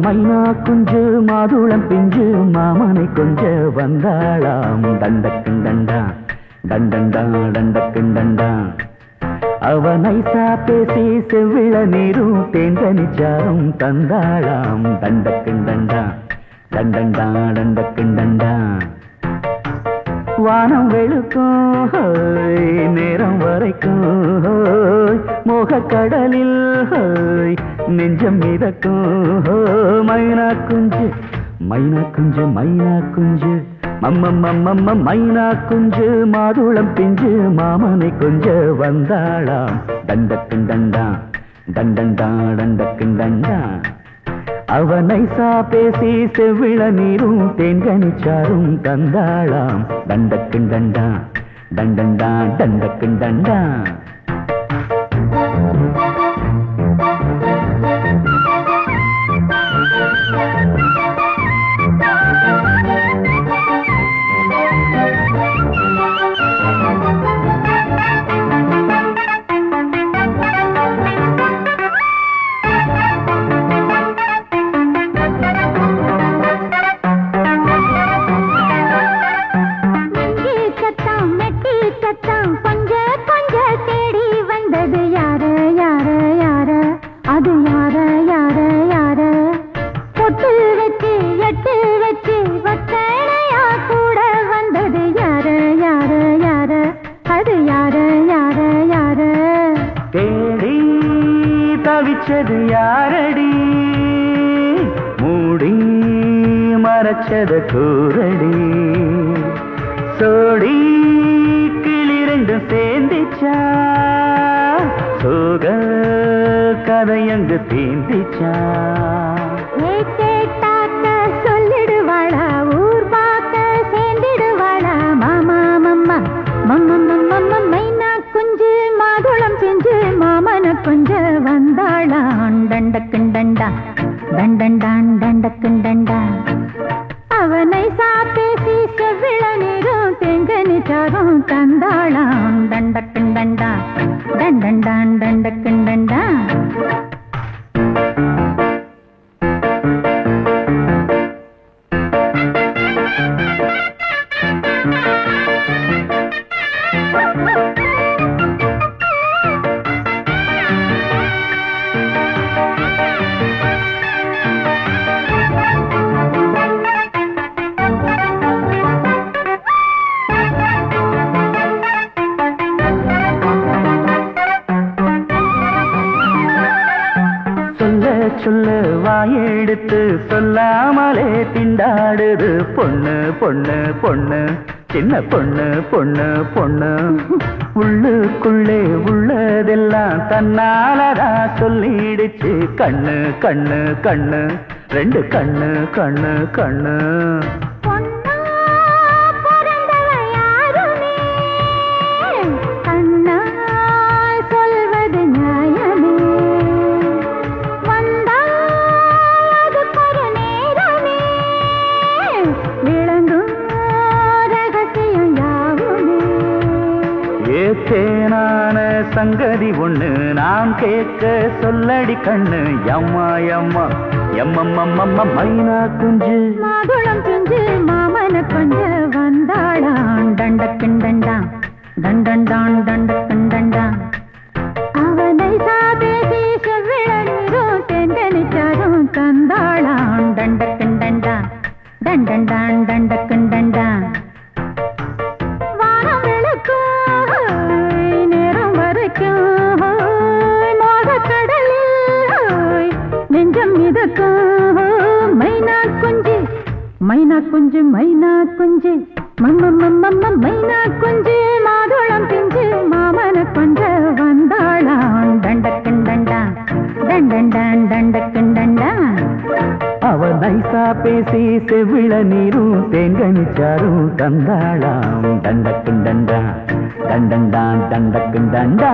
மைனா குஞ்சு மாதுளம் பிஞ்சு மாமனை கொஞ்ச வந்தாளாம் தண்டக்குண்டண்டா டண்டண்டா டண்டக்குண்டண்டா அவ நைசா பேசி செவ்விள நீரும் தேங்கனிச்சாரும் தந்தாளாம் தண்டக்குண்டண்டா டண்டண்டா டண்டக்குண்டண்டா வானம் வெளுக்கும் நேரம் வரைக்கும் மோகக்கடலில் நெஞ்சம் மிதக்கும் மைனா குஞ்சு மைனா குஞ்சு மைனா குஞ்சு மம்மம்மம்மம்ம மைனா குஞ்சு மாதுளம் பிஞ்சு மாமனை கொஞ்ச வந்தாளாம் தண்டக்குண்டண்டா டண்டண்டா டண்டக்குண்டண்டா அவ நைசா பேசி செவ்விள நீரும் தேங்கனிச்சாரும் தந்தாளாம் தண்டக்குண்டண்டா டண்டண்டா டண்டக்குண்டண்டா தேடி தவிச்சது யாரடி மூடி மறைச்சது கூரடி சோடி கிளி ரெண்டும் சேர்ந்திச்சா சோக கதையங்கு தீந்திச்சா சொல்லிடுவாளா ஊர் பார்க்க சேர்ந்திடுவாளா மாமா மம்மா மம்மம்மம்மம்ம மைனா குஞ்சு மாதுளம் செஞ்சு மாமன கொஞ்ச வந்தாளான் தண்டக்குண்டண்டா தண்டண்டான் தண்டக்குண்டண்டா அவனை சாப்பேசி செவ்விள நீரும் தெங்கனிச்சாரும் தந்தாளான் தண்டக்குண்டண்டா தண்டண்டான் தண்டக்குண்டண்டா சொல்ல வாயெடுத்து சொல்லாமலே திண்டாடுது பொண்ணு பொண்ணு பொண்ணு சின்ன பொண்ணு பொண்ணு பொண்ணு உள்ளுக்குள்ளே உள்ளதெல்லாம் தன்னாலதா சொல்லிடுச்சு கண்ணு கண்ணு கண்ணு ரெண்டு கண்ணு கண்ணு கண்ணு ஏத்தேனான சங்கதி ஒண்ணு நான் கேட்க சொல்லடி கண்ணு எம்மா எம்மா எம்மம்மம்மம்ம மைனா குஞ்சு மாதுளம் குஞ்சு மாமன கொஞ்ச வந்தாளான் தண்டக்குண்டண்டா தண்டண்டான் தண்டக்குண்டண்டா அவனை சாபேசி செவ்விள நீரும் தெண்டனிச்சாரும் தந்தாளான் தண்டக்குண்டண்டா தண்டண்டான் தண்டக்குண்டண்டா மைனா குஞ்சு மைனா குஞ்சு மம்மம்மம்மம்ம மைனா குஞ்சு மாதுளம் பிஞ்சு மாமன கொஞ்ச வந்தாளான் தண்டக்குண்டண்டா தண்டண்டான் தண்டக்குண்டண்டா அவ நைசா பேசி செவ்விள நீரும் தேங்கனிச்சாரும் தந்தாளாம் தண்டக்குண்டண்டா தண்டண்டான் தண்டக்குண்டண்டா